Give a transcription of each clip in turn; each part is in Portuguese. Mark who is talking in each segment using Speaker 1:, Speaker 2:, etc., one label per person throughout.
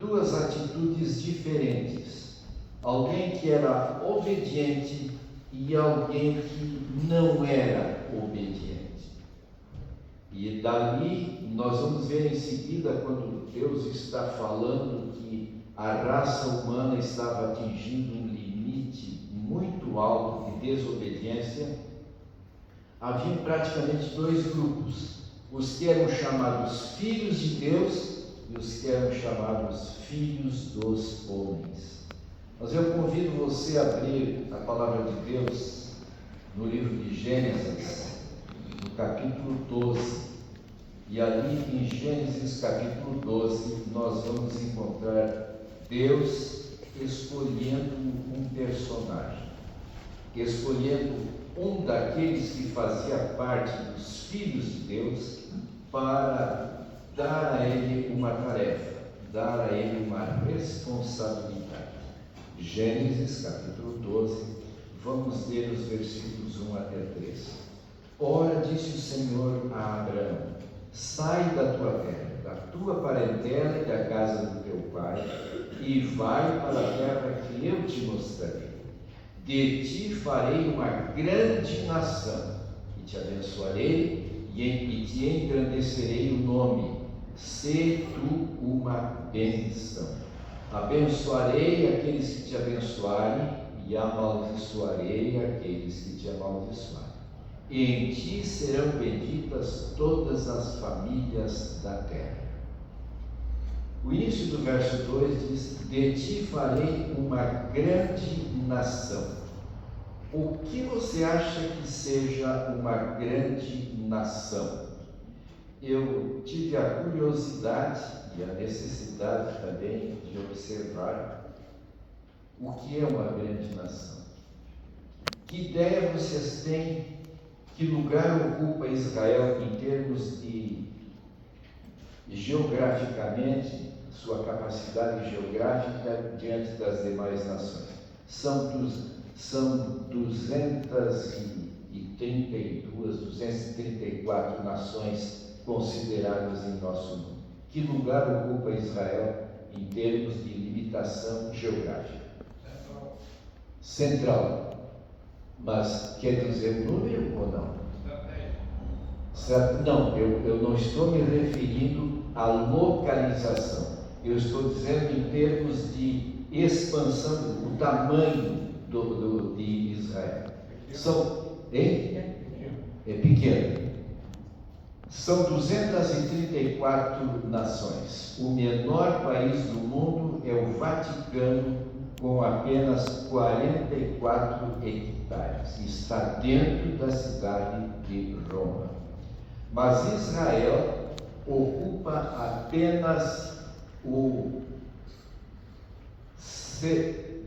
Speaker 1: duas atitudes diferentes. Alguém que era obediente e alguém que não era obediente. E dali nós vamos ver em seguida, quando Deus está falando que a raça humana estava atingindo um limite muito alto de desobediência, haviam praticamente dois grupos: os que eram chamados filhos de Deus e os que eram chamados filhos dos homens. Mas eu convido você a abrir a palavra de Deus no livro de Gênesis, no capítulo 12. E ali em Gênesis capítulo 12, nós vamos encontrar Deus escolhendo um personagem, escolhendo um daqueles que fazia parte dos filhos de Deus para dar a ele uma tarefa, dar a ele uma responsabilidade. Gênesis capítulo 12, vamos ler os versículos 1 até 3. Ora, disse o Senhor a Abraão: sai da tua terra, da tua parentela e da casa do teu pai, e vai para a terra que eu te mostrarei. De ti farei uma grande nação, e te abençoarei, e te engrandecerei o nome. Sê tu uma bênção. Abençoarei aqueles que te abençoarem, e amaldiçoarei aqueles que te amaldiçoarem. Em ti serão benditas todas as famílias da terra. O início do verso 2 diz: de ti farei uma grande nação. O que você acha que seja uma grande nação? Eu tive a curiosidade e a necessidade também de observar o que é uma grande nação. Que ideia vocês têm? Que lugar ocupa Israel em termos de geograficamente, sua capacidade geográfica diante das demais nações? São 234 nações consideradas em nosso mundo. Que lugar ocupa Israel em termos de limitação geográfica? Central. Mas quer dizer o número ou não? Não, eu não estou me referindo à localização. Eu estou dizendo em termos de expansão, o tamanho de Israel. É pequeno. São 234 nações. O menor país do mundo é o Vaticano, com apenas 44 hectares. Está dentro da cidade de Roma. Mas Israel ocupa apenas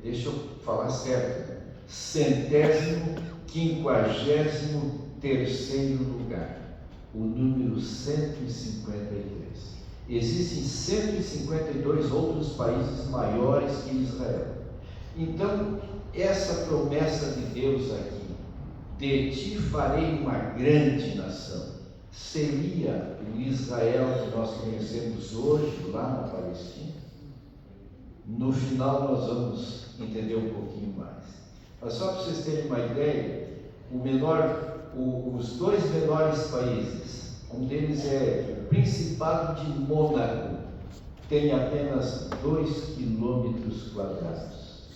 Speaker 1: deixa eu falar certo, 153º lugar, o número 153. Existem 152 outros países maiores que Israel. Então, essa promessa de Deus aqui, de ti farei uma grande nação, seria o Israel que nós conhecemos hoje, lá na Palestina? No final nós vamos entender um pouquinho mais. Mas só para vocês terem uma ideia, os dois menores países, um deles é o Principado de Mônaco, tem apenas 2 quilômetros quadrados.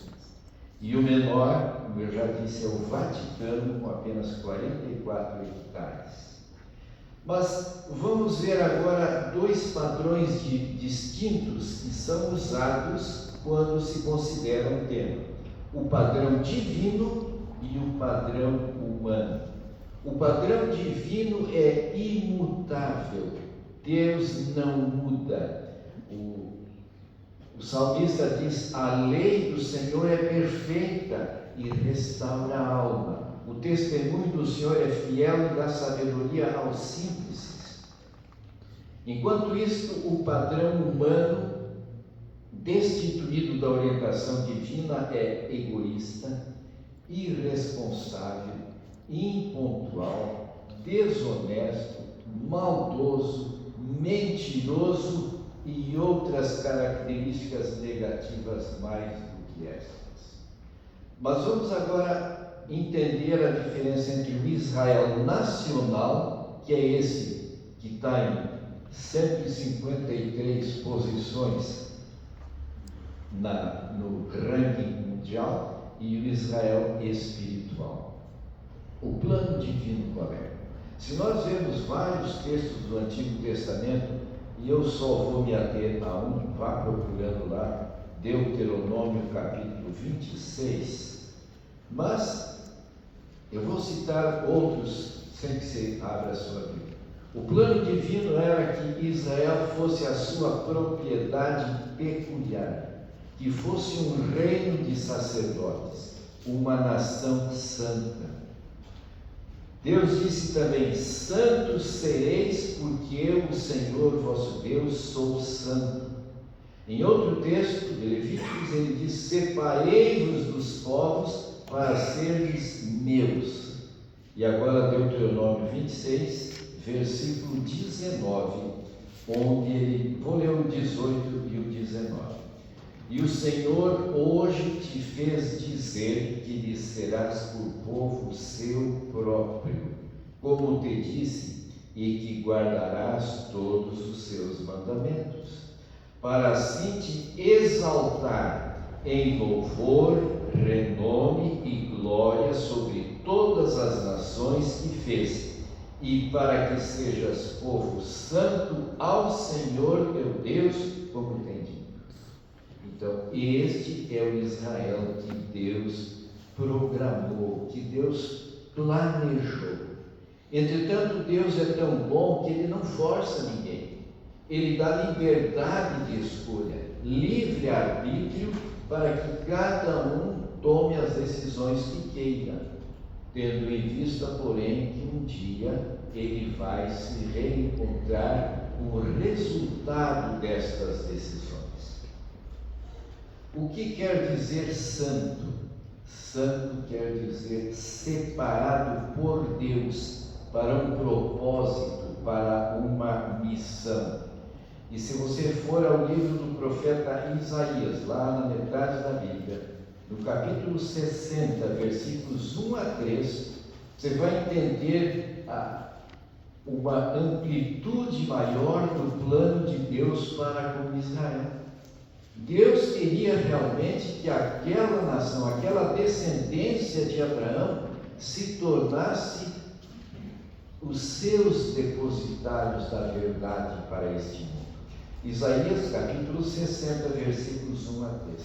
Speaker 1: E o menor, como eu já disse, é o Vaticano, com apenas 44 hectares. Mas vamos ver agora dois padrões distintos que são usados quando se considera um tema: o padrão divino e o padrão humano. O padrão divino é imutável, Deus não muda. O salmista diz: a lei do Senhor é perfeita e restaura a alma. O testemunho do Senhor é fiel e dá sabedoria aos simples. Enquanto isto, o padrão humano, destituído da orientação divina, é egoísta, irresponsável, impontual, desonesto, maldoso, mentiroso e outras características negativas mais do que estas. Mas vamos agora entender a diferença entre o Israel nacional, que é esse que está em 153 posições no ranking mundial, e o Israel espiritual. O plano divino qual é? Se nós vemos vários textos do Antigo Testamento, e eu só vou me ater a um, vá procurando lá, Deuteronômio capítulo 26, mas eu vou citar outros sem que você abra a sua Bíblia. O plano divino era que Israel fosse a sua propriedade peculiar, que fosse um reino de sacerdotes, uma nação santa. Deus disse também: santos sereis, porque eu, o Senhor vosso Deus, sou santo. Em outro texto de Levíticos, ele diz: separei-vos dos povos para seres meus. E agora Deuteronômio 26, versículo 19, onde ele, vou ler o 18 e o 19. E o Senhor hoje te fez dizer que lhe serás por povo seu próprio, como te disse, e que guardarás todos os seus mandamentos, para assim te exaltar em louvor, renome e glória sobre todas as nações que fez, e para que sejas povo santo ao Senhor teu Deus, como tem dito. Então, este é o Israel que Deus programou, que Deus planejou. Entretanto, Deus é tão bom que Ele não força ninguém. Ele dá liberdade de escolha, livre-arbítrio, para que cada um tome as decisões que queira, tendo em vista, porém, que um dia ele vai se reencontrar com o resultado destas decisões. O que quer dizer santo? Santo quer dizer separado por Deus para um propósito, para uma missão. E se você for ao livro do profeta Isaías, lá na metade da Bíblia, no capítulo 60, versículos 1 a 3, você vai entender uma amplitude maior do plano de Deus para com Israel. Deus queria realmente que aquela nação, aquela descendência de Abraão, se tornasse os seus depositários da verdade para este mundo. Isaías capítulo 60, versículos 1 a 3.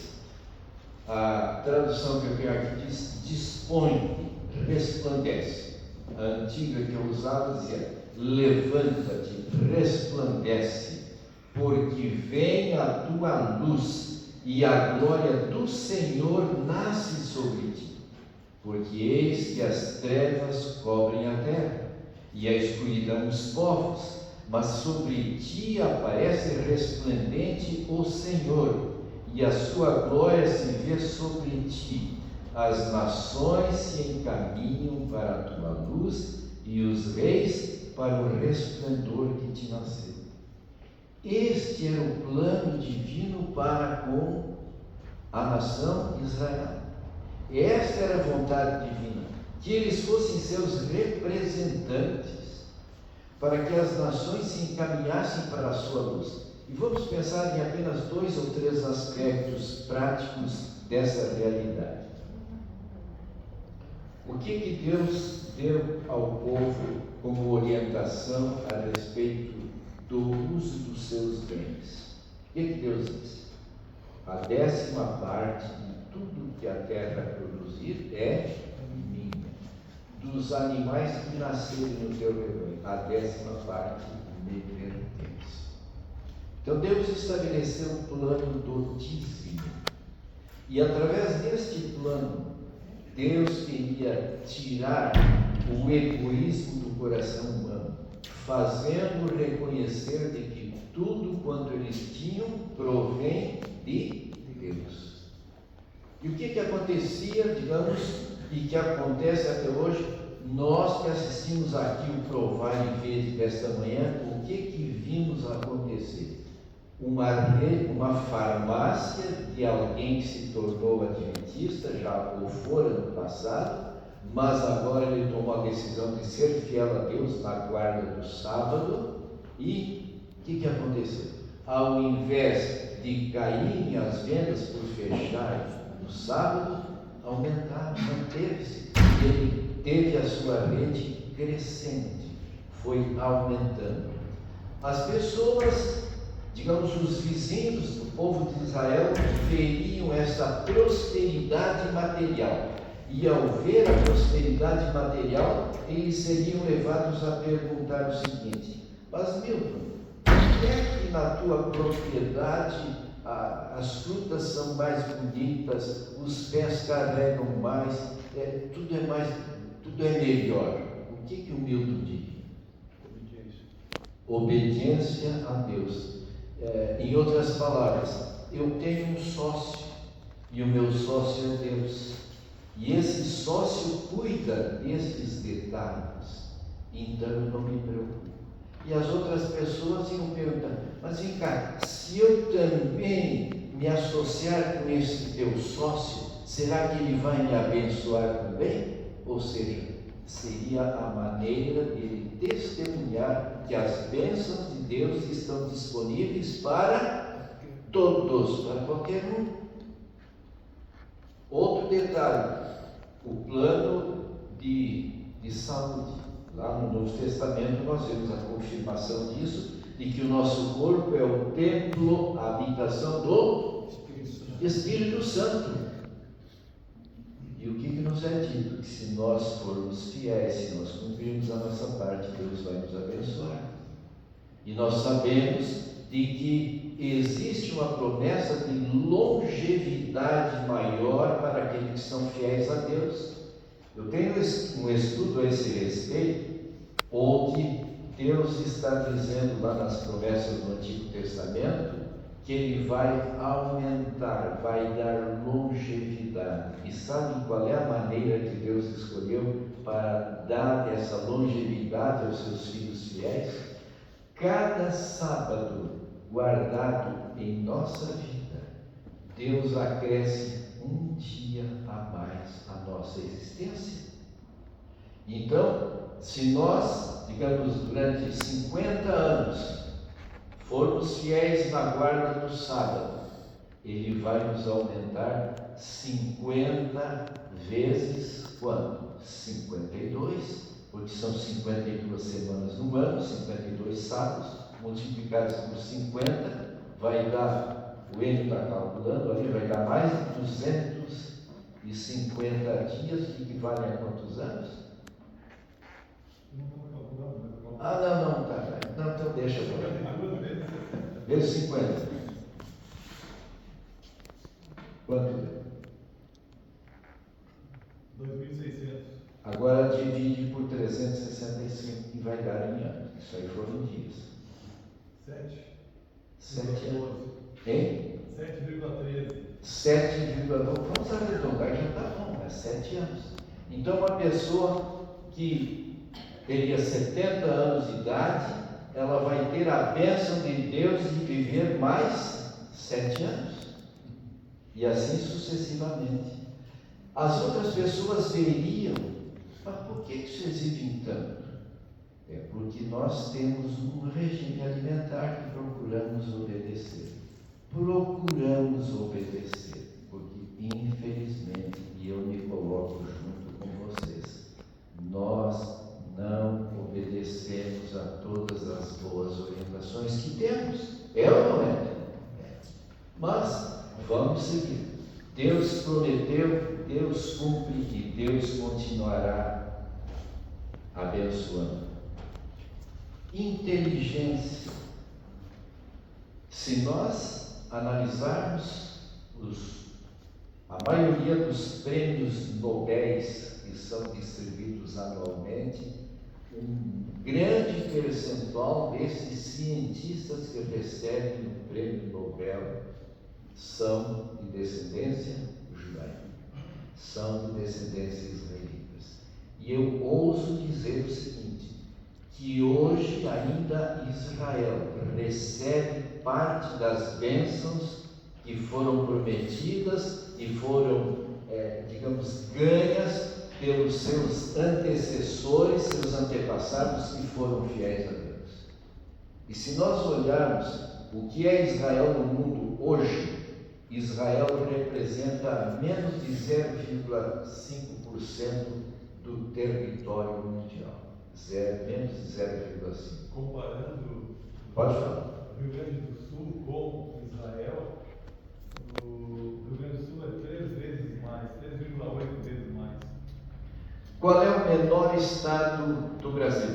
Speaker 1: A tradução que eu tenho aqui diz: dispõe, resplandece. A antiga que eu usava dizia: levanta-te, resplandece, porque vem a tua luz e a glória do Senhor nasce sobre ti. Porque eis que as trevas cobrem a terra e a escuridão os povos, mas sobre ti aparece resplendente o Senhor, e a sua glória se vê sobre ti. As nações se encaminham para a tua luz e os reis para o resplendor que te nasceu. Este era o plano divino para com a nação Israel. Esta era a vontade divina, que eles fossem seus representantes, para que as nações se encaminhassem para a sua luz. E vamos pensar em apenas 2 ou 3 aspectos práticos dessa realidade. O que Deus deu ao povo como orientação a respeito do uso dos seus bens? O que Deus disse? A 10ª parte de tudo que a terra produzir é minha. Dos animais que nascerem no teu rebanho, a 10ª parte me pertence. Então Deus estabeleceu um plano do dízimo. E através deste plano, Deus queria tirar o egoísmo do coração humano, fazendo reconhecer de que tudo quanto eles tinham provém de Deus. E o que acontecia, digamos, e que acontece até hoje, nós que assistimos aqui o Provar e Ver desta manhã, o que vimos acontecer? uma farmácia de alguém que se tornou adventista, já ou fora no passado, mas agora ele tomou a decisão de ser fiel a Deus na guarda do sábado. E o que aconteceu? Ao invés de caírem as vendas por fechar no sábado, aumentaram, manteve-se. Ele teve a sua rede crescente, foi aumentando. As pessoas, digamos, os vizinhos do povo de Israel, veriam essa prosperidade material. E ao ver a prosperidade material, eles seriam levados a perguntar o seguinte: mas Milton, por que é que na tua propriedade as frutas são mais bonitas, os pés carregam mais, tudo é melhor? O que o Milton diz? Obediência a Deus. Em outras palavras, eu tenho um sócio e o meu sócio é Deus, e esse sócio cuida destes detalhes, então eu não me preocupo. E as outras pessoas iam perguntar: mas vem cá, se eu também me associar com esse teu sócio, será que ele vai me abençoar também? Ou seja, seria a maneira de ele testemunhar que as bênçãos de Deus estão disponíveis para todos, para qualquer um. Outro detalhe, o plano de saúde. Lá no Novo Testamento nós vemos a confirmação disso, de que o nosso corpo é o templo, a habitação do Espírito Santo. E o que nos é dito? Que se nós formos fiéis, se nós cumprirmos a nossa parte, Deus vai nos abençoar. E nós sabemos de que existe uma promessa de longevidade maior para aqueles que são fiéis a Deus. Eu tenho um estudo a esse respeito, onde Deus está dizendo lá nas promessas do Antigo Testamento que Ele vai aumentar, vai dar longevidade. E sabe qual é a maneira que Deus escolheu para dar essa longevidade aos seus filhos fiéis? Cada sábado guardado em nossa vida, Deus acresce um dia a mais à nossa existência. Então, se nós, digamos, durante 50 anos, formos fiéis na guarda do sábado, Ele vai nos aumentar 50 vezes quanto? 52, porque são 52 semanas no ano, 52 sábados, multiplicados por 50, vai dar, o Enio está calculando ali, vai dar mais de 250 dias, que equivale a quantos anos? Não, tá. Não, então deixa eu ver. Vezes 50. Quanto deu?
Speaker 2: 2.600.
Speaker 1: Agora divide por 365 que vai dar em anos. Isso aí foram dias. 7 anos. Hein?
Speaker 2: 7,13.
Speaker 1: 7,13. Vamos arredondar, já está bom, é 7 anos. Então, uma pessoa que teria 70 anos de idade, ela vai ter a bênção de Deus de viver mais 7 anos. E assim sucessivamente. As outras pessoas veriam: mas por que vocês vivem tanto? É porque nós temos um regime alimentar que procuramos obedecer. Porque infelizmente, e eu me coloco junto com vocês, nós não obedecemos a todas as boas orientações que temos. É ou não é? Mas vamos seguir. Deus prometeu, Deus cumpre e Deus continuará abençoando. Inteligência. Se nós analisarmos a maioria dos prêmios Nobel que são distribuídos anualmente, um grande percentual desses cientistas que recebem o prêmio Nobel são de descendência judaica, são de descendência israelitas. E eu ouso dizer o seguinte, que hoje ainda Israel recebe parte das bênçãos que foram prometidas e foram, digamos, ganhas pelos seus antecessores, seus antepassados que foram fiéis a Deus. E se nós olharmos o que é Israel no mundo hoje, Israel representa menos de 0,5% do território mundial. Menos de 0,5%.
Speaker 2: Comparando
Speaker 1: Pode falar.
Speaker 2: o Rio Grande do Sul com Israel, o Rio Grande do Sul é 3 vezes mais, 3,8 vezes mais.
Speaker 1: Qual é o menor estado do Brasil?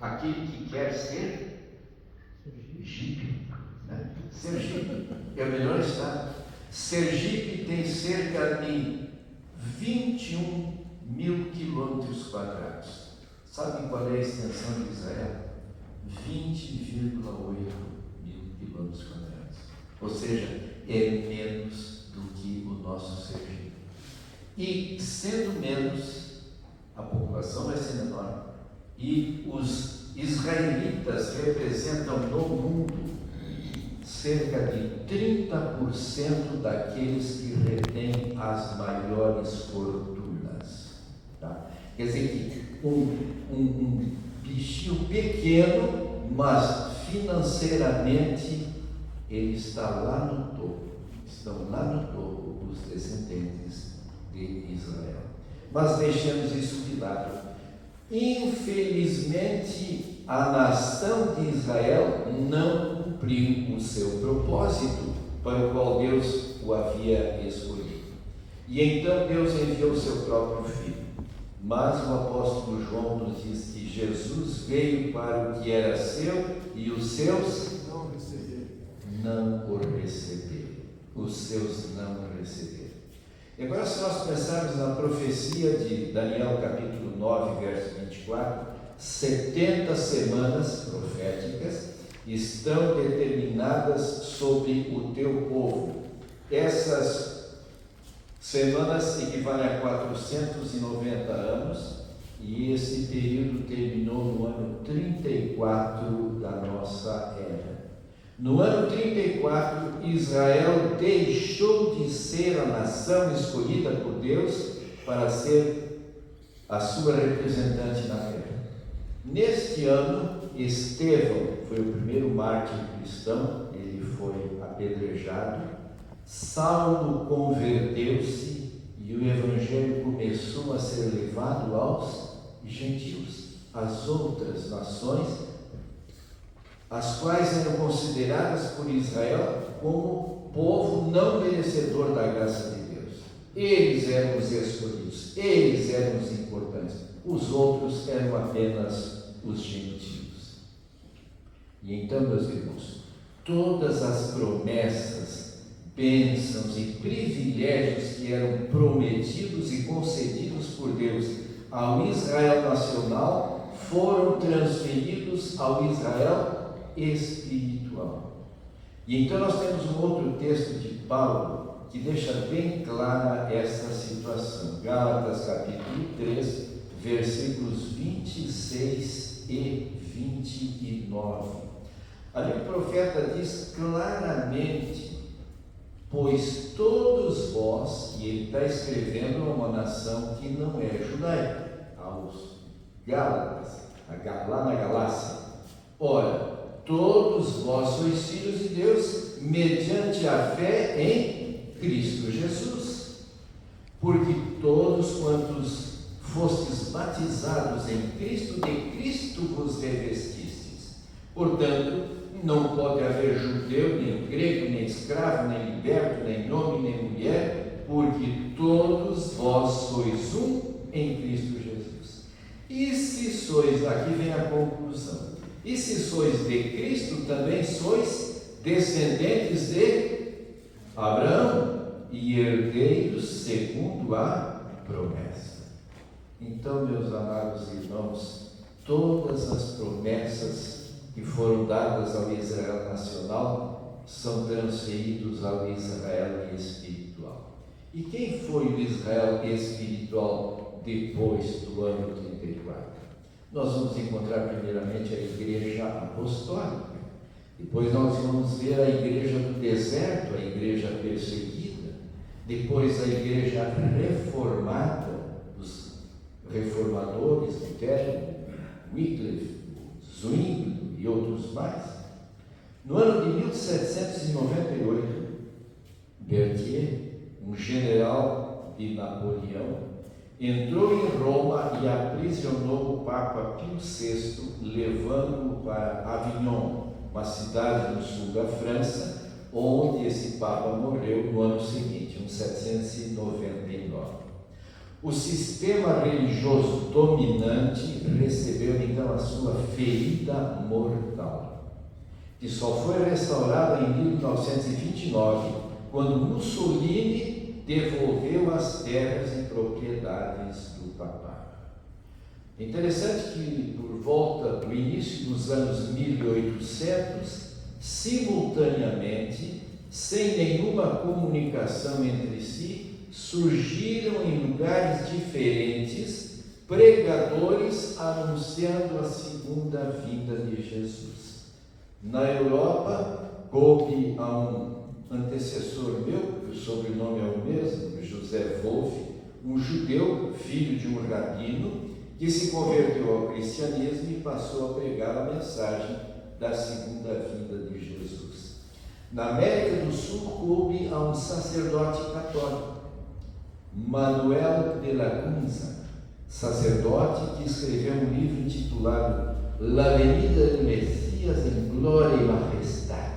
Speaker 1: Aquele que quer ser Sergipe. Né? Sergipe é o menor estado. Sergipe tem cerca de 21 mil quilômetros quadrados. Sabe qual é a extensão de Israel? 20,8 mil quilômetros quadrados. Ou seja, é menos do que o nosso Sergipe. E sendo menos, a população vai ser menor. E os israelitas representam no mundo cerca de 30% daqueles que retêm as maiores fortunas. Tá? Quer dizer que um bichinho pequeno, mas financeiramente ele está lá no topo. Estão lá no topo os descendentes de Israel. Mas deixemos isso de lado. Infelizmente, a nação de Israel não cumpriu o seu propósito para o qual Deus o havia escolhido. E então Deus enviou o seu próprio Filho. Mas o apóstolo João nos diz que Jesus veio para o que era seu e os seus não o receberam. Os seus não o receberam. E agora, se nós pensarmos na profecia de Daniel capítulo 9, verso 24, 70 semanas proféticas estão determinadas sobre o teu povo. Essas semanas equivalem a 490 anos, e esse período terminou no ano 34 da nossa era. No ano 34, Israel deixou de ser a nação escolhida por Deus para ser a sua representante na terra. Neste ano, Estevão foi o primeiro mártir cristão, ele foi apedrejado. Saulo converteu-se e o evangelho começou a ser levado aos gentios, às outras nações, as quais eram consideradas por Israel como povo não merecedor da graça de Deus. Eles eram os escolhidos, eles eram os importantes, os outros eram apenas os gentios. E então, meus irmãos, todas as promessas, bênçãos e privilégios que eram prometidos e concedidos por Deus ao Israel nacional foram transferidos ao Israel espiritual. E então nós temos um outro texto de Paulo que deixa bem clara essa situação. Gálatas capítulo 3, versículos 26 e 29. Ali o profeta diz claramente: pois todos vós, e ele está escrevendo a uma nação que não é judaica, aos Gálatas, lá na Galácia. Ora, todos vós sois filhos de Deus, mediante a fé em Cristo Jesus. Porque todos quantos fostes batizados em Cristo, de Cristo vos revestistes. Portanto, não pode haver judeu, nem grego, nem escravo, nem liberto, nem homem, nem mulher, porque todos vós sois um em Cristo Jesus. E se sois, aqui vem a conclusão, e se sois de Cristo, também sois descendentes de Abraão e herdeiros segundo a promessa. Então, meus amados irmãos, todas as promessas que foram dadas ao Israel nacional são transferidos ao Israel espiritual. E quem foi o Israel espiritual depois do ano 34? Nós vamos encontrar primeiramente a Igreja Apostólica. Depois nós vamos ver a igreja do deserto, a igreja perseguida. Depois a igreja reformada, os reformadores, Lutero, Wycliffe, Zwingli e outros mais. No ano de 1798, Berthier, um general de Napoleão, entrou em Roma e aprisionou o Papa Pio VI, levando-o para Avignon, uma cidade no sul da França, onde esse Papa morreu no ano seguinte, em 1799. O sistema religioso dominante recebeu então a sua ferida mortal, que só foi restaurada em 1929, quando Mussolini devolveu as terras e propriedades do papado. É interessante que, por volta do início dos anos 1800, simultaneamente, sem nenhuma comunicação entre si, surgiram em lugares diferentes pregadores anunciando a segunda vinda de Jesus. Na Europa, coube a um antecessor meu, que o sobrenome é o mesmo, José Wolff, um judeu, filho de um rabino, que se converteu ao cristianismo e passou a pregar a mensagem da segunda vinda de Jesus. Na América do Sul, coube a um sacerdote católico, Manuel de Lacunza, sacerdote que escreveu um livro intitulado La venida del Mesías en gloria y majestad.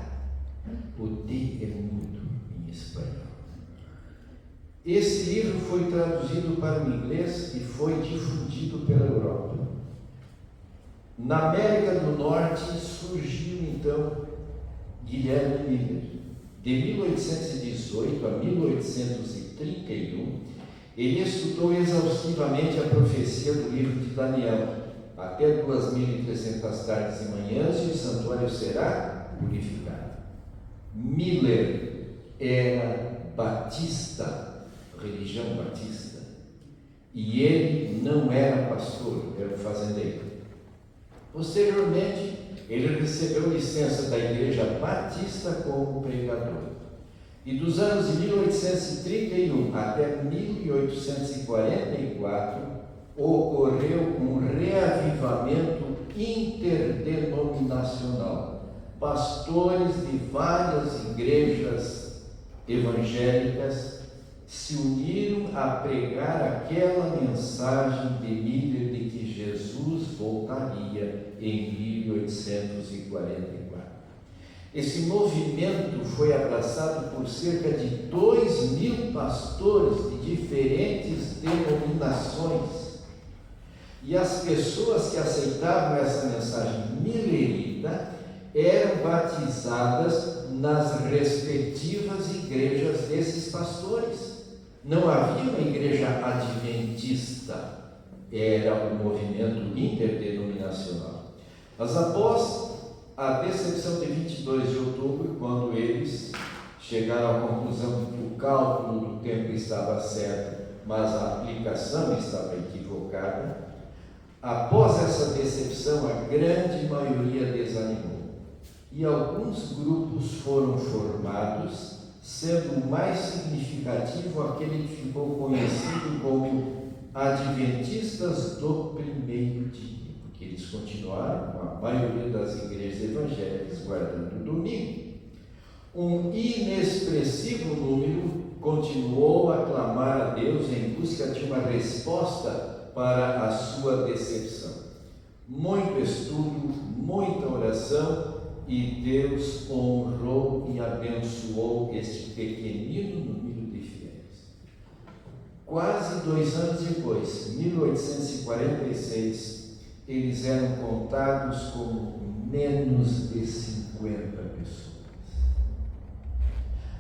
Speaker 1: O D é mudo em espanhol. Esse livro foi traduzido para o inglês e foi difundido pela Europa. Na América do Norte surgiu então Guilherme Miller. De 1818 a 1831, ele estudou exaustivamente a profecia do livro de Daniel, até 2.300 tardes e manhãs e o santuário será purificado. Miller era batista, religião batista, e ele não era pastor, era fazendeiro. Posteriormente, ele recebeu licença da Igreja Batista como pregador. E dos anos de 1831 até 1844, ocorreu um reavivamento interdenominacional. Pastores de várias igrejas evangélicas se uniram a pregar aquela mensagem de Miller de que Jesus voltaria em 1844. Esse movimento foi abraçado por cerca de 2.000 pastores de diferentes denominações. E as pessoas que aceitavam essa mensagem millerita eram batizadas nas respectivas igrejas desses pastores. Não havia uma igreja adventista, era um movimento interdenominacional. Mas após a decepção de 22 de outubro, quando eles chegaram à conclusão de que o cálculo do tempo estava certo, mas a aplicação estava equivocada, após essa decepção, a grande maioria desanimou. E alguns grupos foram formados, sendo o mais significativo aquele que ficou conhecido como Adventistas do Primeiro Dia, porque eles continuaram com a maioria das igrejas evangélicas guardando o domingo. Um inexpressivo número continuou a clamar a Deus em busca de uma resposta para a sua decepção. Muito estudo, muita oração, e Deus honrou e abençoou este pequenino número de fiéis. Quase 2 anos depois, 1846, eles eram contados como menos de 50 pessoas.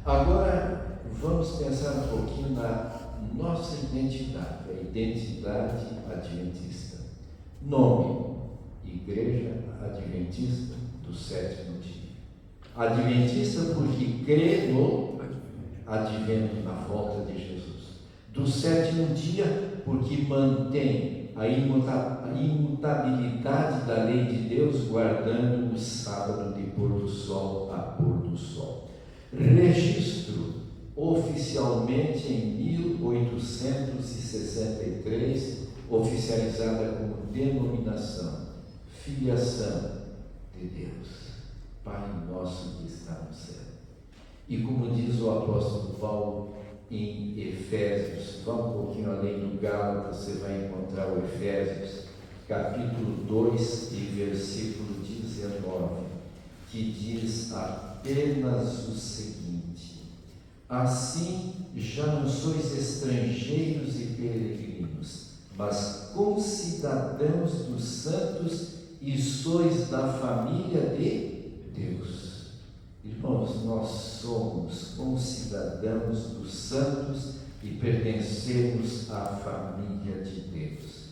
Speaker 1: Agora, vamos pensar um pouquinho na nossa identidade, a identidade adventista. Nome: Igreja Adventista do Sétimo Dia. Adventista porque crê no advento, na volta de Jesus. Do sétimo dia porque mantém a imutabilidade da lei de Deus, guardando o sábado de pôr do sol a pôr do sol. Registro oficialmente em 1863, oficializada como denominação, filiação de Deus, Pai nosso que está no céu. E como diz o apóstolo Paulo em Efésios, vá um pouquinho além do Gálatas, você vai encontrar o Efésios, capítulo 2 e versículo 19, que diz apenas o seguinte: assim já não sois estrangeiros e peregrinos, mas concidadãos dos santos e sois da família de Deus. Irmãos, nós somos concidadãos dos santos e pertencemos à família de Deus.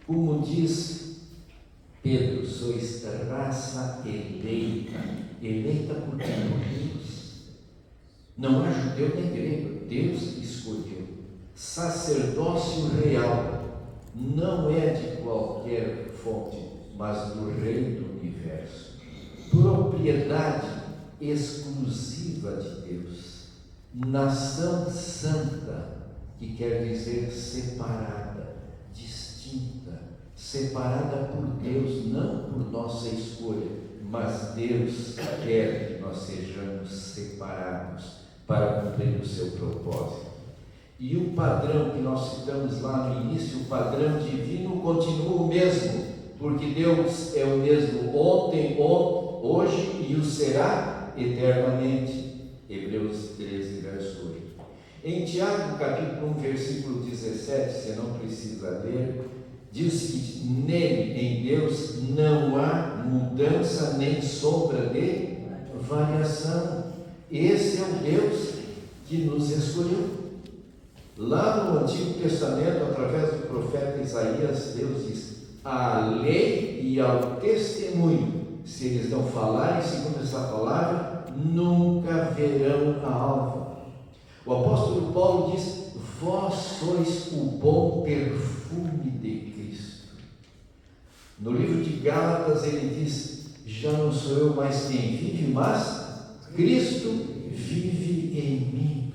Speaker 1: Como diz Pedro, sois raça eleita, eleita por Deus. Não há judeu nem grego, Deus escolheu. Sacerdócio real, não é de qualquer fonte, mas do Rei do Universo. Propriedade exclusiva de Deus. Nação santa, que quer dizer separada, distinta, separada por Deus, não por nossa escolha, mas Deus quer que nós sejamos separados para cumprir o seu propósito. E o padrão que nós citamos lá no início, o padrão divino, continua o mesmo, porque Deus é o mesmo ontem, hoje e o será eternamente. Hebreus 13, verso 8. Em Tiago, capítulo 1, versículo 17, você não precisa ler, diz o seguinte: nele, em Deus, não há mudança nem sombra de variação. Esse é o Deus que nos escolheu. Lá no Antigo Testamento, através do profeta Isaías, Deus diz: à lei e ao testemunho, se eles não falarem segundo essa palavra, nunca verão a alva. O apóstolo Paulo diz: vós sois o bom perfume de Cristo. No livro de Gálatas ele diz: já não sou eu mais quem vive, mas Cristo vive em mim.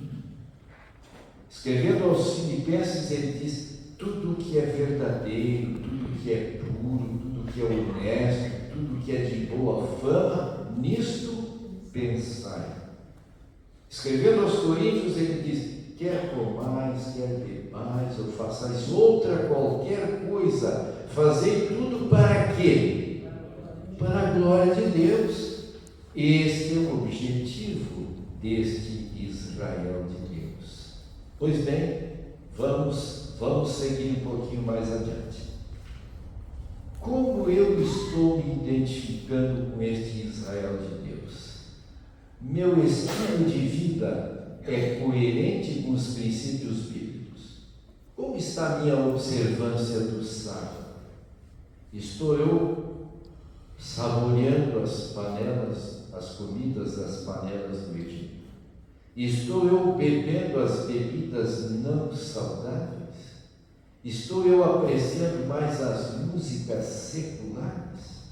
Speaker 1: Escrevendo aos Filipenses, ele diz: tudo que é verdadeiro, tudo que é puro, tudo que é honesto, tudo que é de boa fama, nisto pensai. Escrevendo aos Coríntios, ele diz: quer comais, quer bebais, ou façais outra qualquer coisa, fazei tudo para quê? Para a glória de Deus. Este é o objetivo deste Israel de Deus. Pois bem, vamos seguir um pouquinho mais adiante. Como eu estou me identificando com este Israel de Deus? Meu estilo de vida é coerente com os princípios bíblicos? Como está a minha observância do sábado? Estou eu saboreando as comidas das panelas do Egito? Estou eu bebendo as bebidas não saudáveis? Estou eu apreciando mais as músicas seculares?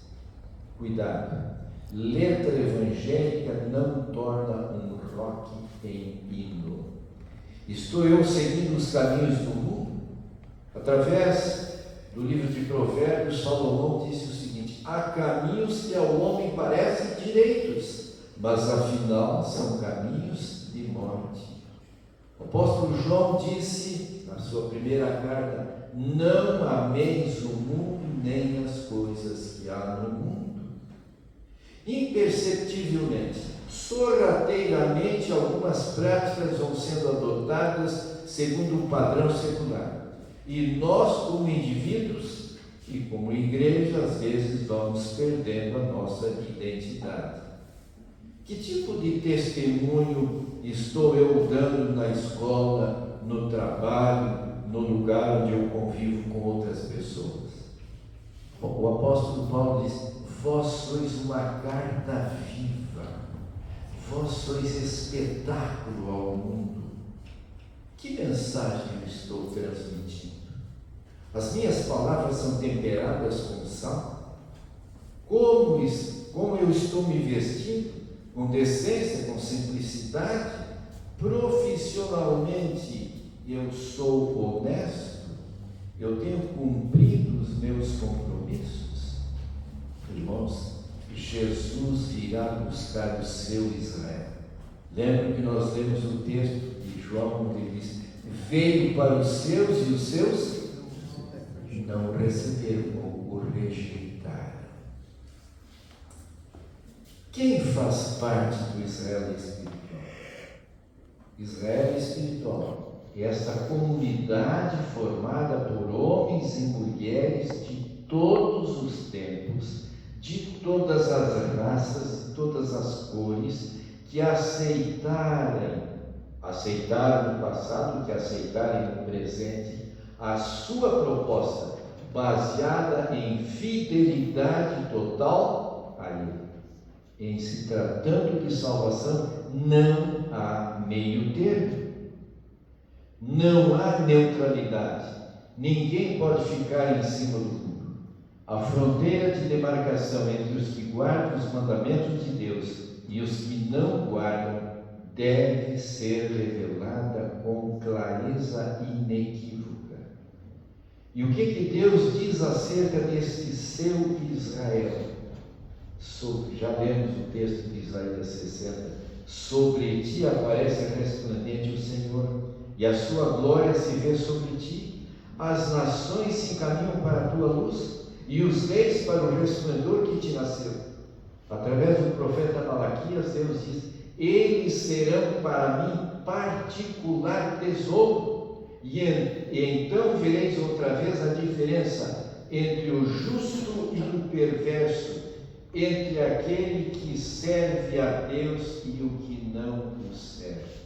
Speaker 1: Cuidado, letra evangélica não torna um rock em hino. Estou eu seguindo os caminhos do mundo? Através do livro de Provérbios, Salomão disse o seguinte: há caminhos que ao homem parecem direitos, mas afinal são caminhos de morte. O apóstolo João disse na sua primeira carta: não ameis o mundo nem as coisas que há no mundo. Imperceptivelmente, sorrateiramente, algumas práticas vão sendo adotadas segundo o padrão secular. E nós, como indivíduos e como igreja, às vezes vamos perdendo a nossa identidade. Que tipo de testemunho estou eu dando na escola, no trabalho, no lugar onde eu convivo com outras pessoas? O apóstolo Paulo diz: vós sois uma carta viva, vós sois espetáculo ao mundo. Que mensagem eu estou transmitindo? As minhas palavras são temperadas com sal? Como eu estou me vestindo? Com decência, com simplicidade? Profissionalmente, eu sou honesto? Eu tenho cumprido os meus compromissos? Irmãos, Jesus virá buscar o seu Israel. Lembra que nós lemos o texto de João, onde ele diz: veio para os seus e os seus não o receberam ou o rejeitaram. Quem faz parte do Israel espiritual? Israel espiritual é essa comunidade formada por homens e mulheres de todos os tempos, de todas as raças, de todas as cores, que aceitaram no passado, que aceitaram no presente, a sua proposta, baseada em fidelidade total a Ele. Em se tratando de salvação, não há meio termo, não há neutralidade, ninguém pode ficar em cima do muro. A fronteira de demarcação entre os que guardam os mandamentos de Deus e os que não guardam deve ser revelada com clareza inequívoca. E o que Deus diz acerca deste seu Israel? Já lemos o texto de Isaías 60. Sobre ti aparece resplandente o Senhor, e a sua glória se vê sobre ti. As nações se encaminham para a tua luz, e os reis para o resplendor que te nasceu. Através do profeta Malaquias, Deus diz: eles serão para mim particular tesouro. E então vereis outra vez a diferença entre o justo e o perverso, entre aquele que serve a Deus e o que não o serve.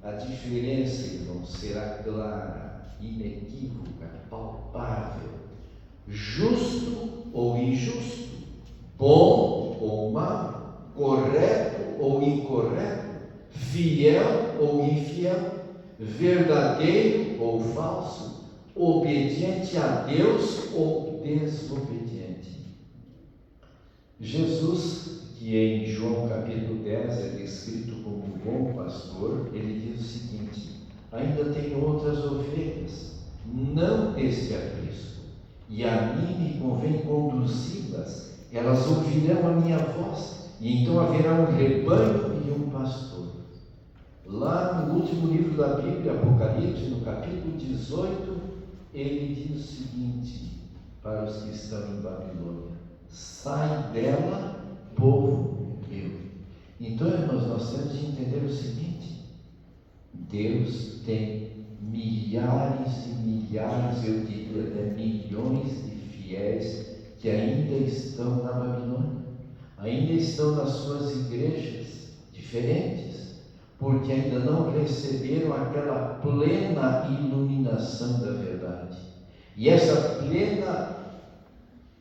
Speaker 1: A diferença, irmãos, será clara, inequívoca, palpável. Justo ou injusto, bom ou mau, correto ou incorreto, fiel ou infiel, verdadeiro ou falso, obediente a Deus ou desobediente. Jesus, que em João capítulo 10 é descrito como um bom pastor, ele diz o seguinte: ainda tenho outras ovelhas, não este aprisco, e a mim me convém conduzi-las, elas ouvirão a minha voz, e então haverá um rebanho e um pastor. Lá no último livro da Bíblia, Apocalipse, no capítulo 18, ele diz o seguinte para os que estão em Babilônia: sai dela, povo meu. Então, irmãos, nós temos de entender o seguinte: Deus tem milhares e milhares, eu diria até milhões de fiéis que ainda estão na Babilônia, ainda estão nas suas igrejas diferentes, porque ainda não receberam aquela plena iluminação da verdade. E essa plena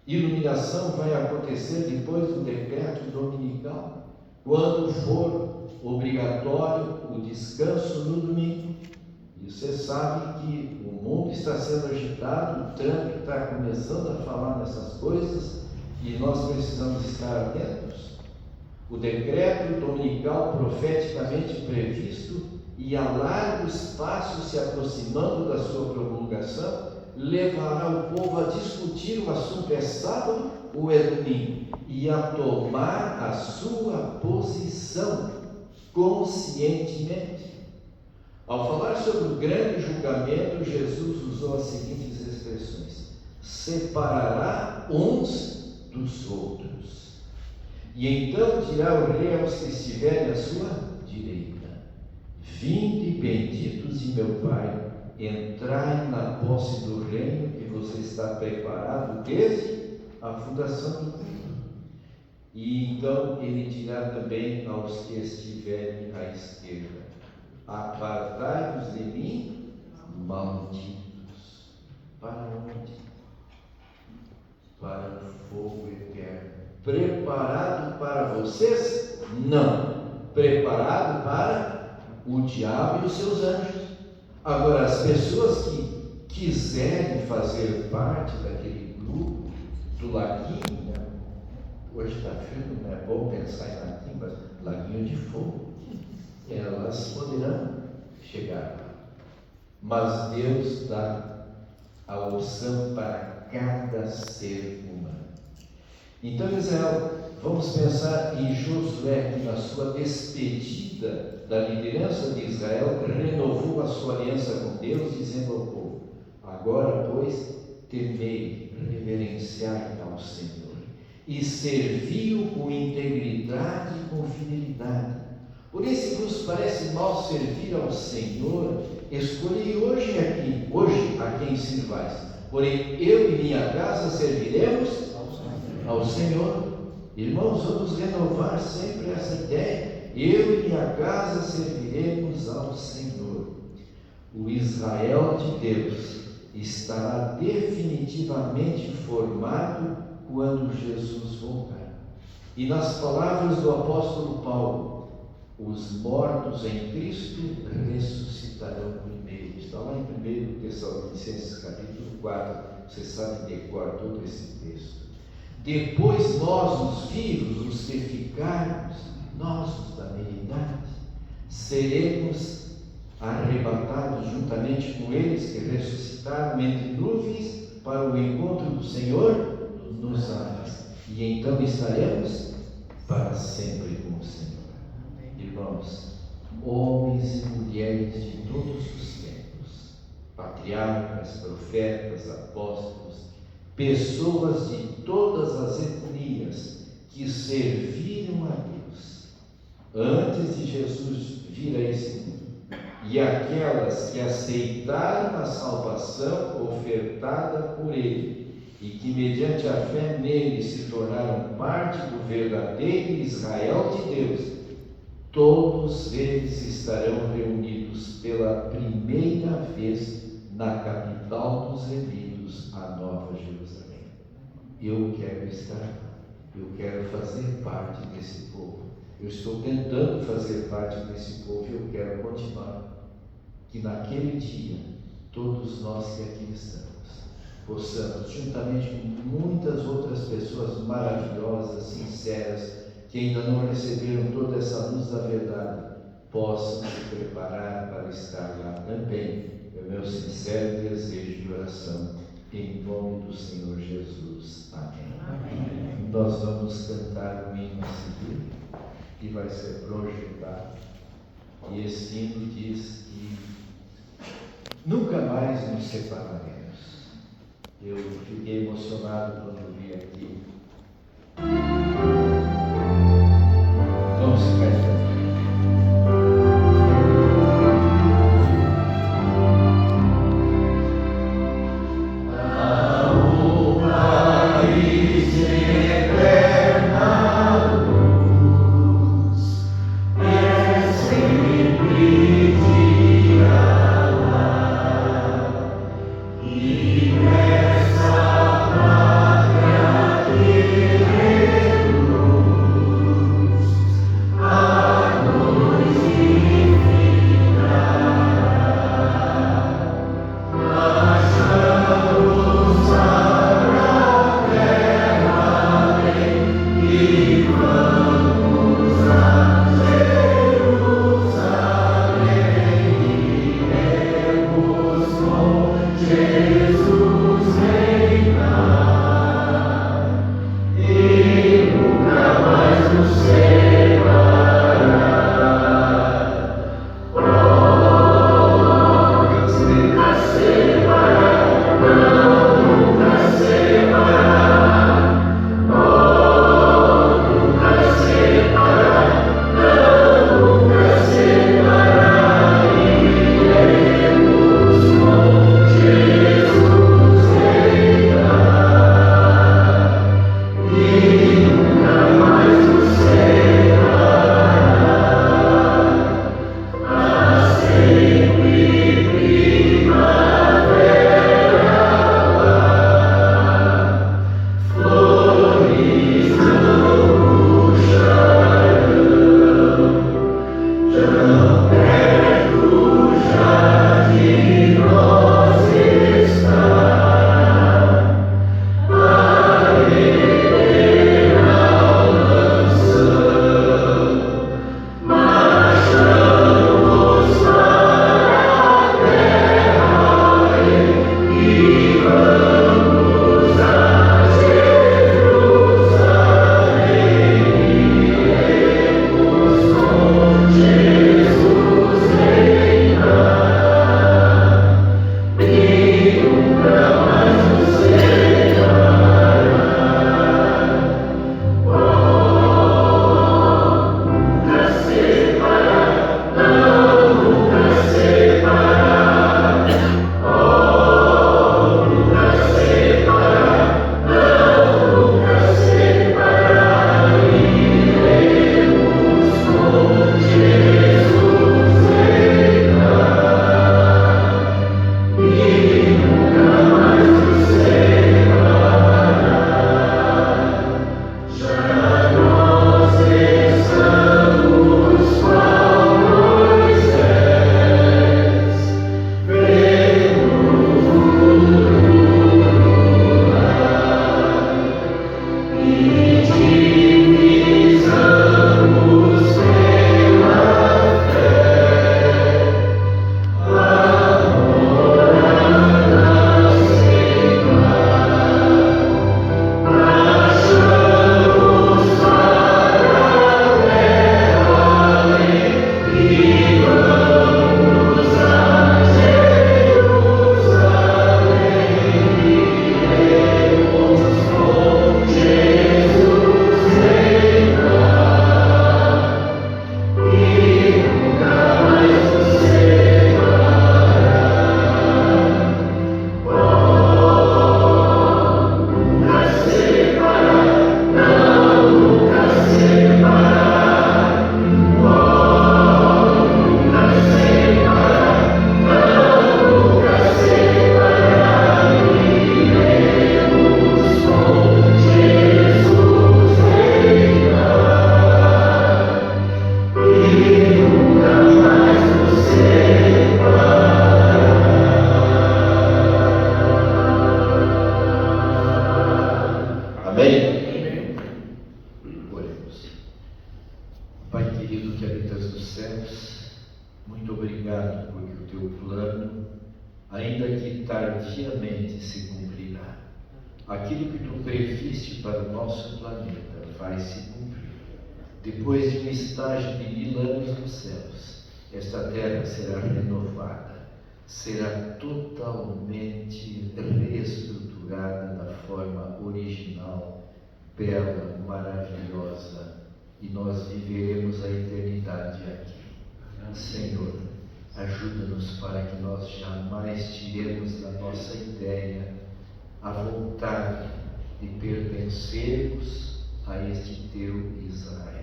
Speaker 1: iluminação vai acontecer depois do decreto dominical, quando for obrigatório o descanso no domingo. E você sabe que o mundo está sendo agitado, o Trump está começando a falar nessas coisas, e nós precisamos estar atentos. O decreto dominical profeticamente previsto e a largos passos se aproximando da sua promulgação, levará o povo a discutir o assunto: é sábado ou é domingo, e a tomar a sua posição conscientemente. Ao falar sobre o grande julgamento, Jesus usou as seguintes expressões: separará uns dos outros. E então dirá o rei aos que estiverem à sua direita: vinde benditos de meu Pai, entrai na posse do reino que você está preparado desde a fundação do mundo. E então ele dirá também aos que estiverem à esquerda: apartai-vos de mim, malditos. Para onde? Para o fogo eterno. Preparado para vocês? Não. Preparado para o diabo e os seus anjos. Agora, as pessoas quiserem fazer parte daquele grupo do laguinho, né? Hoje está frio, não é bom pensar em laguinho, mas laguinho de fogo, elas poderão chegar lá. Mas Deus dá a opção para cada ser humano. Então, Israel, vamos pensar em Josué, que na sua despedida da liderança de Israel, renovou a sua aliança com Deus, dizendo ao povo: agora, pois, temei, reverenciai ao Senhor, e servi-o com integridade e com fidelidade. Por isso que vos parece mal servir ao Senhor, escolhi hoje a quem sirvais. Porém, eu e minha casa serviremos ao Senhor. Irmãos, vamos renovar sempre essa ideia. Eu e minha casa serviremos ao Senhor. O Israel de Deus estará definitivamente formado quando Jesus voltar. E nas palavras do apóstolo Paulo, os mortos em Cristo ressuscitarão primeiro. Está lá em 1 Tessalonicenses capítulo 4, você sabe decorar todo esse texto. Depois nós, os vivos, os que ficarmos, nós os da meia-idade, seremos arrebatados juntamente com eles que ressuscitaram entre nuvens para o encontro do Senhor nos ares. E então estaremos para sempre com o Senhor. Irmãos, homens e mulheres de todos os tempos, patriarcas, profetas, apóstolos, pessoas de todas as etnias que serviram a Deus antes de Jesus vir a esse mundo, e aquelas que aceitaram a salvação ofertada por Ele e que mediante a fé nele se tornaram parte do verdadeiro Israel de Deus, todos eles estarão reunidos pela primeira vez na capital dos remidos, a Nova Jerusalém. Eu quero estar lá, eu quero fazer parte desse povo, eu estou tentando fazer parte desse povo e eu quero continuar. Que naquele dia, todos nós que aqui estamos, possamos, juntamente com muitas outras pessoas maravilhosas, sinceras, que ainda não receberam toda essa luz da verdade, possam se preparar para estar lá também. É o meu sincero desejo de oração, em nome do Senhor Jesus. Amém. Amém. Nós vamos cantar um hino a seguir, que vai ser projetado, e esse hino diz que nunca mais nos separaremos. Eu fiquei emocionado quando eu vi aqui. Vamos ficar de pé.
Speaker 3: E nessa pátria
Speaker 1: teu plano, ainda que tardiamente, se cumprirá. Aquilo que tu previste para o nosso planeta vai se cumprir. Depois de um estágio de 1000 anos nos céus, esta terra será renovada, será totalmente reestruturada da forma original, bela, maravilhosa, e nós viveremos a eternidade aqui. Senhor, ajuda-nos para que nós jamais tiremos da nossa ideia a vontade de pertencermos a este teu Israel.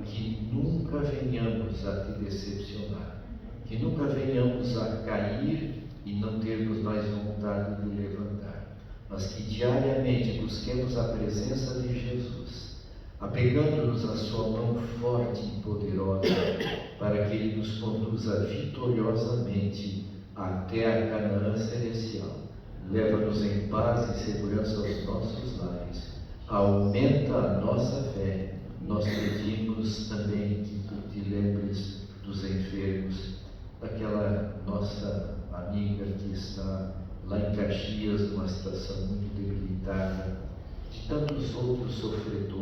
Speaker 1: Que nunca venhamos a te decepcionar, que nunca venhamos a cair e não termos mais vontade de levantar, mas que diariamente busquemos a presença de Jesus, apegando-nos à sua mão forte e poderosa, para que Ele nos conduza vitoriosamente até a Canaã celestial. Leva-nos em paz e segurança aos nossos lares, aumenta a nossa fé. Nós pedimos também que tu te lembres dos enfermos, daquela nossa amiga que está lá em Caxias, numa situação muito debilitada, de tantos outros sofredores.